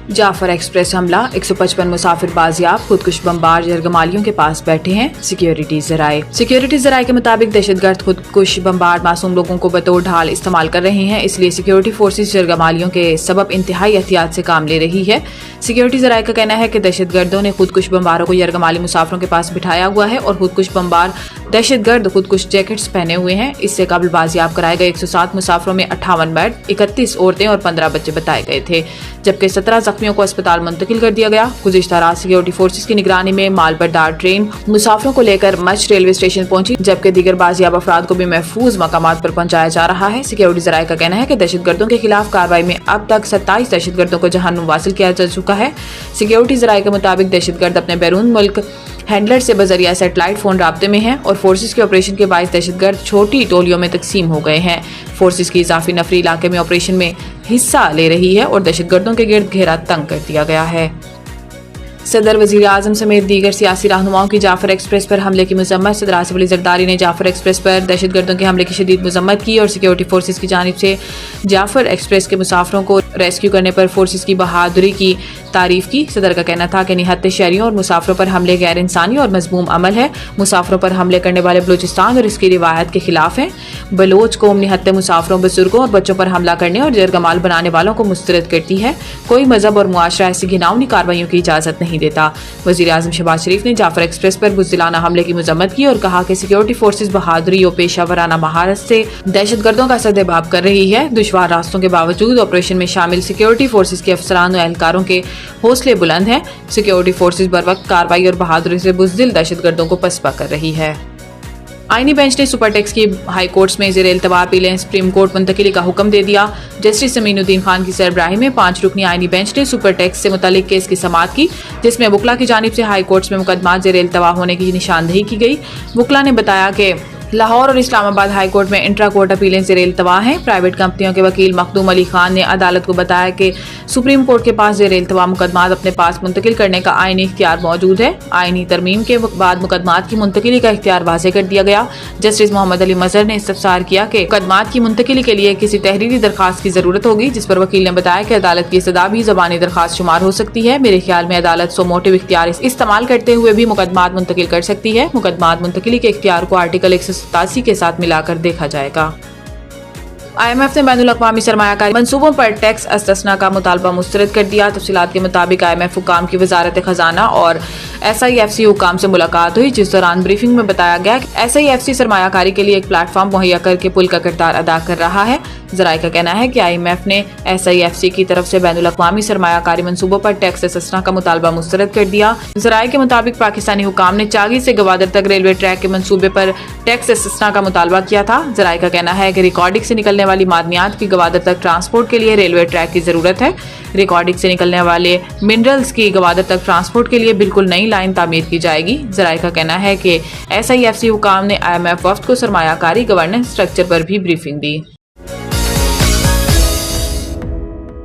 Jafar express हमला, 155 मुसाफिर बाजियाब, खुदकुश bomber यरगमालियों के पास बैठे हैं सिक्योरिटी जराये के मुताबिक दहशतगर्द खुदकुश बमबार मासूम लोगों को बतौर ढाल इस्तेमाल कर रहे हैं, इसलिए सिक्योरिटी फोर्सेस यरगमालियों के सबब इंतहाई एहतियात से काम ले रही है। सिक्योरिटी जराये का कहना है कि दहशतगर्दों ने खुदकुश बमबारों को यरगमाली मुसाफिरों के पास बिठाया हुआ है और खुदकुश बमबार दहशतगर्द खुदकुश जैकेट्स पहने हुए हैं। इससे कबल बाजियाब कराए गए 107 मुसाफिरों में 58 मर्द, 31 औरतें और 15 बच्चे बताए गए थे, जबकि 17 जख्मियों को अस्पताल मुंतकिल कर दिया गया। गुज़िश्ता रात सिक्योरिटी फोर्सेस की निगरानी में मालबरदार ट्रेन मुसाफिरों को लेकर मच रेलवे स्टेशन पहुंची, जबकि दीगर बाजियाब अफराद को भी महफूज मकामात पर पहुंचाया जा रहा है। सिक्योरिटी जराये का कहना है कि दहशतगर्दों के खिलाफ कार्रवाई में अब तक 27 दहशतगर्दों को जहन्नुम वासिल किया जा चुका है। सिक्योरिटी जराये के मुताबिक दहशतगर्द अपने बैरून मुल्क हैंडलर से बजरिया सैटेलाइट फोन राब्ते में हैं और फोर्सेस के ऑपरेशन के बायस दहशतगर्द छोटी टोलियों में तकसीम हो गए हैं। फोर्सेस की इजाफी नफरी इलाके में ऑपरेशन में हिस्सा ले रही है और दहशतगर्दों के गिर्द घेरा तंग कर दिया गया है। सदर वज़ीर आज़म समेत दीगर सियासी रहनुमाओं की जाफर एक्सप्रेस पर हमले की मजम्मत। सदर आसिफ अली ज़रदारी ने जाफर एक्सप्रेस पर दहशतगर्दों के हमले की शदीद मजम्मत की और सिक्योरिटी फोर्सेस की जानिब से जाफर एक्सप्रेस के मुसाफिरों को रेस्क्यू करने पर फोर्सेस की बहादुरी की तारीफ की। सदर का कहना था कि निहत्ते शहरियों और मुसाफिरों पर हमले गैर इंसानी और मजमूम अमल है। मुसाफिरों पर हमले करने वाले बलूचिस्तान और इसकी रिवायत के खिलाफ हैं। बलोच कौम निहत्ते मुसाफिरों, बुजुर्गों और बच्चों पर हमला करने और यरगमाल बनाने वालों को मुस्तरद करती है। कोई मजहब और मुआशरा ऐसी घिनौनी कार्रवाइयों की इजाजत नहीं देता। वज़ीर आज़म शहबाज शरीफ ने जाफर एक्सप्रेस पर बुज़दिलाना हमले की मजम्मत की और कहा कि सिक्योरिटी फोर्सेस बहादुरी और पेशा वराना महारत से दहशतगर्दों का सद्देबाब कर रही है। दुश्वार रास्तों के बावजूद ऑपरेशन में शामिल सिक्योरिटी फोर्सेस के अफसरान और एहलकारों के हौसले बुलंद हैं। सिक्योरिटी फोर्सेस बर वक्त कार्रवाई और बहादुरी से बुज़दिल दहशतगर्दों को पसपा कर रही है। आईनी बेंच ने सुपर टैक्स की हाई कोर्ट्स में ज़ेर इल्तवा अपीलें सुप्रीम कोर्ट मुंतकिली का हुक्म दे दिया। जस्टिस अमीनुद्दीन खान की सरबराही में 5 रुकनी आईनी बेंच ने सुपर टैक्स से मुतालिक केस की समाअत की, जिसमें वकला की जानिब से हाई कोर्ट्स में मुकदमा ज़ेर इल्तवा होने की निशानदही की गई। वकला ने बताया कि लाहौर और इस्लामाबाद हाई कोर्ट में इंट्रा कोर्ट अपीलें ज़ेर इल्तवा हैं। प्राइवेट कंपनियों के वकील मखदूम अली खान ने अदालत को बताया कि सुप्रीम कोर्ट के पास ज़ेर इल्तवा मुकदमात अपने पास मुंतकिल करने का आईनी इख्तियार मौजूद है। आईनी तरमीम के बाद मुकदमात की मुंतकिली का इख्तियार वाज़े कर दिया गया। जस्टिस मोहम्मद अली मजहर ने इस्तफसार किया कि मुकदमात की मुंतकिली के लिए किसी तहरीरी दरखास्त की ज़रूरत होगी, जिस पर वकील ने बताया कि अदालत की सदा भी ज़बानी दरखास्त शुमार हो सकती है। मेरे ख्याल में अदालत सो मोटिव इख्तियार इस्तेमाल करते हुए भी मुकदमात मुंतकिल कर सकती है। मुकदमात मुंतकिली के इख्तियार को आर्टिकल 187 के साथ मिलाकर देखा जाएगा। IMF ने बैनुल अक़वामी सरमायाकारी मंसूबों पर टैक्स इस्तस्ना का मुतालबा मुस्तरद कर दिया। तफसीलात के मुताबिक IMF हुकाम की वजारत खजाना और SIFC हुकाम से मुलाकात हुई, जिस दौरान ब्रीफिंग में बताया गया कि SIFC सरमायाकारी के लिए एक प्लेटफॉर्म मुहैया करके पुल का किरदार अदा कर रहा है। ज़राए का कहना है कि IMF ने SIFC की तरफ से बैनुल अक़वामी सरमायाकारी मंसूबों पर टैक्स इस्तस्ना का मुतालबा मुस्तरद कर दिया। ज़राए के मुताबिक पाकिस्तानी हुकाम ने चागी से गवादर तक रेलवे ट्रैक के मंसूबे पर टैक्स इस्तस्ना का मुतालबा किया था। ज़राए का कहना है कि रिकॉर्डिंग से निकलने वाली मादनियात की गवादर तक ट्रांसपोर्ट के लिए रेलवे ट्रैक की जरूरत है। रिकॉर्डिंग से निकलने वाले मिनरल्स की गवादर तक ट्रांसपोर्ट के लिए बिल्कुल नई लाइन तामीर की जाएगी। ज़राए का कहना है कि SIFC हुकाम ने IMF वफ्द को सरमायाकारी गवर्नेंस स्ट्रक्चर पर भी ब्रीफिंग दी।